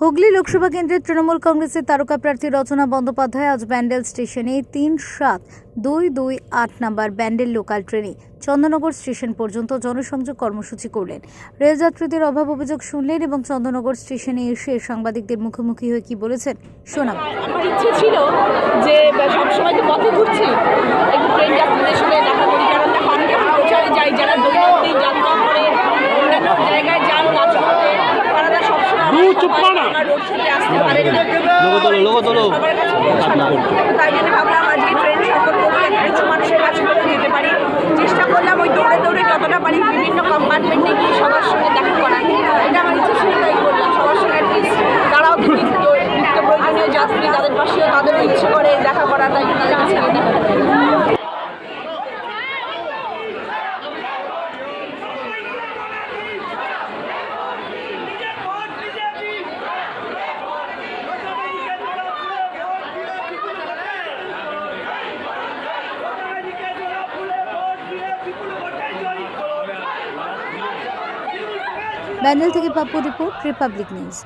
হুগলি লোকসভা কেন্দ্রের তৃণমূল কংগ্রেসের তারকা প্রার্থী রচনা বন্দ্যোপাধ্যায় আজ ব্যান্ডেল স্টেশনে 3-7-228 নম্বর ব্যান্ডেল লোকাল ট্রেনে চন্দননগর স্টেশন পর্যন্ত জনসংযোগ কর্মসূচি করলেন। রেলযাত্রীদের অভাব অভিযোগ শুনলেন এবং চন্দননগর স্টেশনে এসে সাংবাদিকদের মুখোমুখি হয়ে কি বলেছেন শোনাব। আমার ইচ্ছে ছিল যে সবসময় তো পথে ঘুরছি, একটু ট্রেন যাত্রীদের সঙ্গে দেখা করি, কারণ দেখো আমি যখন প্রচারে যাই, যারা দৈনন্দিন যাত্রা করে অন্যান্য জায়গায় যান কাজ করতে, তারা সবসময় আমার রোড শোতে আসতে পারেন না, সবার কাছে পৌঁছানো। তাই জন্য ভাবলাম আজকে ট্রেন সফর করে কিছু মানুষের কাছে করে যেতে পারি। চেষ্টা করলাম ওই দৌড়ে দৌড়ে যতটা পারি বিভিন্ন কম্পার্টমেন্টে গিয়ে সবার সঙ্গে দেখা করা। এটা আমার ইচ্ছে ছিল, তাই করলাম। সবার সঙ্গে অ্যাটলিস্ট তারাও তো নিত্য প্রয়োজনীয় যাত্রী, তাদের পাশেও তাদেরও ইচ্ছে করে দেখা করা, তাই তাদের কাছে দেখা করে। ব্যান্ডেল থেকে পাপ্পু রিপোর্ট, রিপাবলিক নিউজ।